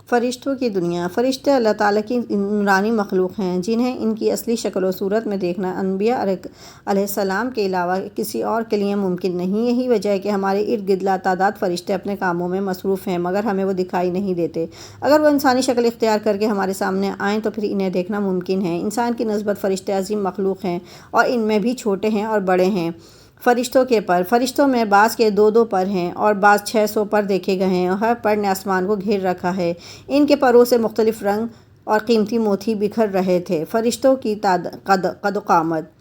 فرشتوں کی دنیا۔ فرشتے اللہ تعالیٰ کی نورانی مخلوق ہیں جنہیں ان کی اصلی شکل و صورت میں دیکھنا انبیاء علیہ السلام کے علاوہ کسی اور کے لیے ممکن نہیں۔ یہی وجہ ہے کہ ہمارے ارد گرد لاتعداد فرشتے اپنے کاموں میں مصروف ہیں مگر ہمیں وہ دکھائی نہیں دیتے۔ اگر وہ انسانی شکل اختیار کر کے ہمارے سامنے آئیں تو پھر انہیں دیکھنا ممکن ہے۔ انسان کی نسبت فرشتے عظیم مخلوق ہیں اور ان میں بھی چھوٹے ہیں اور بڑے ہیں۔ فرشتوں کے پر، فرشتوں میں بعض کے 2 پر ہیں اور بعض 600 پر دیکھے گئے ہیں اور ہر پر نے آسمان کو گھیر رکھا ہے۔ ان کے پروں سے مختلف رنگ اور قیمتی موتی بکھر رہے تھے۔ فرشتوں کی قد و قامت۔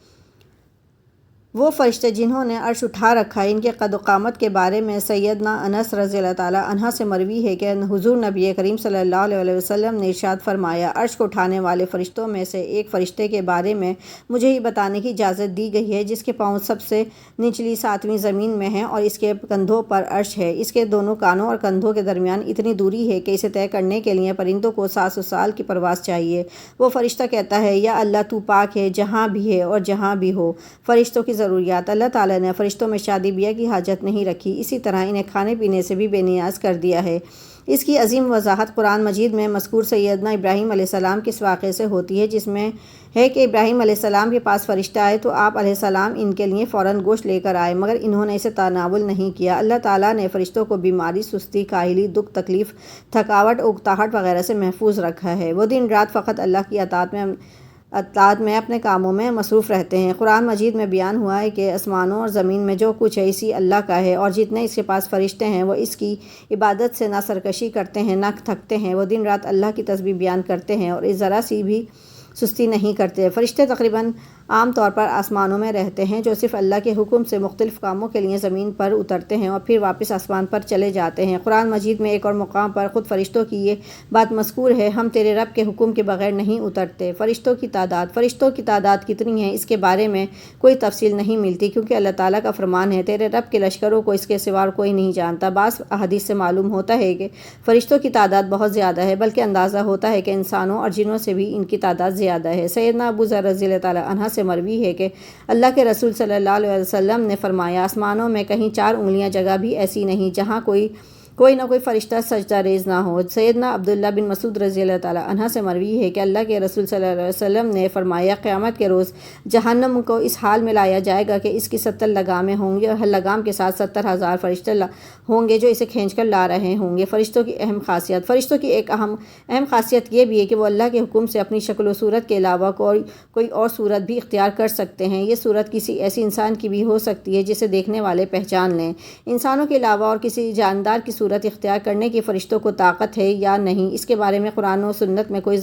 وہ فرشتے جنہوں نے عرش اٹھا رکھا ہے، ان کے قد و قامت کے بارے میں سیدنا انس رضی اللہ تعالیٰ عنہ سے مروی ہے کہ حضور نبی کریم صلی اللہ علیہ وسلم نے ارشاد فرمایا، عرش کو اٹھانے والے فرشتوں میں سے ایک فرشتے کے بارے میں مجھے یہ بتانے کی اجازت دی گئی ہے جس کے پاؤں سب سے نچلی 7ویں زمین میں ہیں اور اس کے کندھوں پر عرش ہے۔ اس کے دونوں کانوں اور کندھوں کے درمیان اتنی دوری ہے کہ اسے طے کرنے کے لیے پرندوں کو 700 سال کی پرواز چاہیے۔ وہ فرشتہ کہتا ہے، یا اللہ تو پاک ہے جہاں بھی ہے اور جہاں بھی ہو۔ فرشتوں کی ضروریات۔ اللہ تعالیٰ نے فرشتوں میں شادی بیاہ کی حاجت نہیں رکھی، اسی طرح انہیں کھانے پینے سے بھی بے نیاز کر دیا ہے۔ اس کی عظیم وضاحت قرآن مجید میں مذکور سیدنا ابراہیم علیہ السلام کے اس واقعے سے ہوتی ہے جس میں ہے کہ ابراہیم علیہ السلام کے پاس فرشتہ آئے تو آپ علیہ السلام ان کے لیے فوراً گوشت لے کر آئے مگر انہوں نے اسے تناول نہیں کیا۔ اللہ تعالیٰ نے فرشتوں کو بیماری، سستی، کاہلی، دکھ، تکلیف، تھکاوٹ، اکتاہٹ وغیرہ سے محفوظ رکھا ہے۔ وہ دن رات فقط اللہ کی اطاعت میں اپنے کاموں میں مصروف رہتے ہیں۔ قرآن مجید میں بیان ہوا ہے کہ آسمانوں اور زمین میں جو کچھ ہے اسی اللہ کا ہے اور جتنے اس کے پاس فرشتے ہیں وہ اس کی عبادت سے نہ سرکشی کرتے ہیں نہ تھکتے ہیں۔ وہ دن رات اللہ کی تسبیح بیان کرتے ہیں اور اس ذرا سی بھی سستی نہیں کرتے۔ فرشتے تقریباً عام طور پر آسمانوں میں رہتے ہیں جو صرف اللہ کے حکم سے مختلف کاموں کے لیے زمین پر اترتے ہیں اور پھر واپس آسمان پر چلے جاتے ہیں۔ قرآن مجید میں ایک اور مقام پر خود فرشتوں کی یہ بات مذکور ہے، ہم تیرے رب کے حکم کے بغیر نہیں اترتے۔ فرشتوں کی تعداد۔ فرشتوں کی تعداد کتنی ہے اس کے بارے میں کوئی تفصیل نہیں ملتی کیونکہ اللہ تعالیٰ کا فرمان ہے، تیرے رب کے لشکروں کو اس کے سوا کوئی نہیں جانتا۔ بعض احادیث سے معلوم ہوتا ہے کہ فرشتوں کی تعداد بہت زیادہ ہے، بلکہ اندازہ ہوتا ہے کہ انسانوں اور جنوں سے بھی ان کی تعداد زیادہ ہے۔ سیدنا ابو ذر رضی اللہ تعالیٰ عنہ سے مروی ہے کہ اللہ کے رسول صلی اللہ علیہ وسلم نے فرمایا، آسمانوں میں کہیں 4 انگلیاں جگہ بھی ایسی نہیں جہاں کوئی نہ کوئی فرشتہ سجدہ ریز نہ ہو۔ سیدنا عبداللہ بن مسعود رضی اللہ تعالیٰ عنہ سے مروی ہے کہ اللہ کے رسول صلی اللہ علیہ وسلم نے فرمایا، قیامت کے روز جہنم کو اس حال میں لایا جائے گا کہ اس کی 70 لگامیں ہوں گی اور ہر لگام کے ساتھ 70,000 فرشتے ہوں گے جو اسے کھینچ کر لا رہے ہوں گے۔ فرشتوں کی اہم خاصیت۔ فرشتوں کی ایک اہم خاصیت یہ بھی ہے کہ وہ اللہ کے حکم سے اپنی شکل و صورت کے علاوہ کوئی اور صورت بھی اختیار کر سکتے ہیں۔ یہ صورت کسی ایسی انسان کی بھی ہو سکتی ہے جسے دیکھنے والے پہچان لیں۔ انسانوں کے علاوہ اور کسی جاندار کی صورت اختیار کرنے کی فرشتوں کو طاقت ہے یا نہیں، اس کے بارے میں قرآن و سنت میں کوئی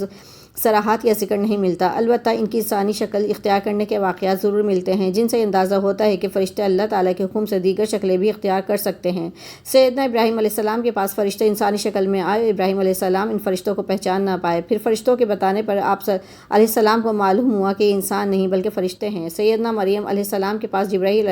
صراحت یا ذکر نہیں ملتا، البتہ ان کی انسانی شکل اختیار کرنے کے واقعات ضرور ملتے ہیں جن سے اندازہ ہوتا ہے کہ فرشتے اللہ تعالیٰ کے حکم سے دیگر شکلیں بھی اختیار کر سکتے ہیں۔ سیدنا ابراہیم علیہ السلام کے پاس فرشتے انسانی شکل میں آئے، ابراہیم علیہ السلام ان فرشتوں کو پہچان نہ پائے، پھر فرشتوں کے بتانے پر آپ علیہ السلام کو معلوم ہوا کہ یہ انسان نہیں بلکہ فرشتے ہیں۔ سیدنا مریم علیہ السلام کے پاس جبرائیل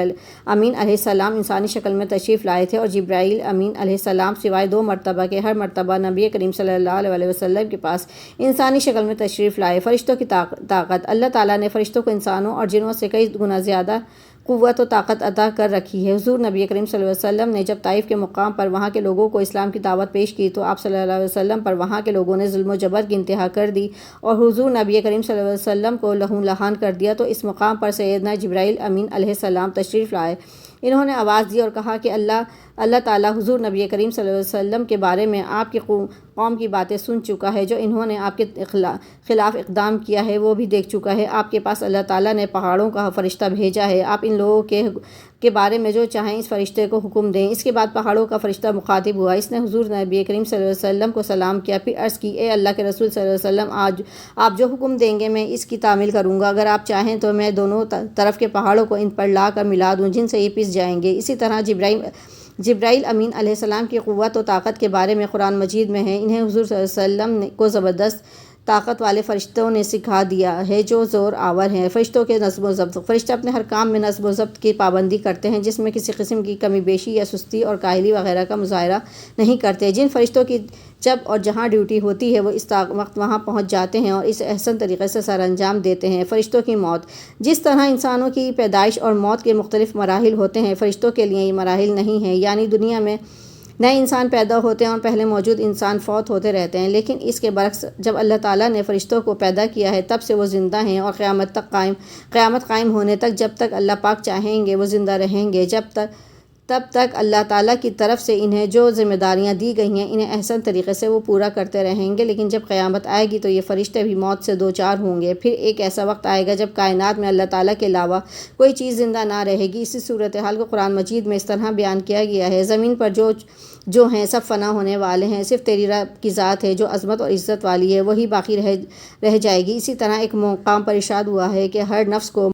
امین علیہ السلام انسانی شکل میں تشریف لائے تھے اور جبرائیل امین علیہ السلام سوائے 2 مرتبہ کے ہر مرتبہ نبی کریم صلی اللہ علیہ وسلم کے پاس انسانی شکل میں تشریف لائے۔ فرشتوں کی طاقت۔ اللہ تعالیٰ نے فرشتوں کو انسانوں اور جنوں سے کئی گنا زیادہ قوت و طاقت عطا کر رکھی ہے۔ حضور نبی کریم صلی اللہ علیہ وسلم نے جب طائف کے مقام پر وہاں کے لوگوں کو اسلام کی دعوت پیش کی تو آپ صلی اللہ علیہ وسلم پر وہاں کے لوگوں نے ظلم و جبر کی انتہا کر دی اور حضور نبی کریم صلی اللہ علیہ وسلم کو لہو لہان کر دیا تو اس مقام پر سیدنا جبرائیل امین علیہ السلام تشریف لائے۔ انہوں نے آواز دی اور کہا کہ اللہ تعالیٰ حضور نبی کریم صلی اللہ علیہ وسلم کے بارے میں آپ کی قوم کی باتیں سن چکا ہے، جو انہوں نے آپ کے خلاف اقدام کیا ہے وہ بھی دیکھ چکا ہے۔ آپ کے پاس اللہ تعالیٰ نے پہاڑوں کا فرشتہ بھیجا ہے، آپ ان لوگوں کے بارے میں جو چاہیں اس فرشتے کو حکم دیں۔ اس کے بعد پہاڑوں کا فرشتہ مخاطب ہوا، اس نے حضور نبی کریم صلی اللہ علیہ وسلم کو سلام کیا، پھر عرض کی، اے اللہ کے رسول صلی اللہ علیہ وسلم، آپ جو حکم دیں گے میں اس کی تعمیل کروں گا، اگر آپ چاہیں تو میں دونوں طرف کے پہاڑوں کو ان پر لا کر ملا دوں جن سے یہ پس جائیں گے۔ اسی طرح جبرائیل امین علیہ السلام کی قوت و طاقت کے بارے میں قرآن مجید میں ہے، انہیں حضور صلی اللہ علیہ وسلم کو زبردست طاقت والے فرشتوں نے سکھا دیا ہے جو زور آور ہیں۔ فرشتوں کے نظم و ضبط۔ فرشتے اپنے ہر کام میں نظم و ضبط کی پابندی کرتے ہیں جس میں کسی قسم کی کمی بیشی یا سستی اور کاہلی وغیرہ کا مظاہرہ نہیں کرتے۔ جن فرشتوں کی جب اور جہاں ڈیوٹی ہوتی ہے وہ اس وقت وہاں پہنچ جاتے ہیں اور اسے احسن طریقے سے سر انجام دیتے ہیں۔ فرشتوں کی موت۔ جس طرح انسانوں کی پیدائش اور موت کے مختلف مراحل ہوتے ہیں، فرشتوں کے لیے یہ مراحل نہیں ہیں، یعنی دنیا میں نئے انسان پیدا ہوتے ہیں اور پہلے موجود انسان فوت ہوتے رہتے ہیں، لیکن اس کے برعکس جب اللہ تعالیٰ نے فرشتوں کو پیدا کیا ہے تب سے وہ زندہ ہیں اور قیامت قائم ہونے تک جب تک اللہ پاک چاہیں گے وہ زندہ رہیں گے، تب تک اللہ تعالیٰ کی طرف سے انہیں جو ذمہ داریاں دی گئی ہیں انہیں احسن طریقے سے وہ پورا کرتے رہیں گے۔ لیکن جب قیامت آئے گی تو یہ فرشتے بھی موت سے دوچار ہوں گے۔ پھر ایک ایسا وقت آئے گا جب کائنات میں اللہ تعالیٰ کے علاوہ کوئی چیز زندہ نہ رہے گی۔ اسی صورتحال کو قرآن مجید میں اس طرح بیان کیا گیا ہے: زمین پر جو ہیں سب فنا ہونے والے ہیں، صرف تیری رب کی ذات ہے جو عظمت اور عزت والی ہے، وہی باقی رہ جائے گی۔ اسی طرح ایک مقام پر ارشاد ہوا ہے کہ ہر نفس کو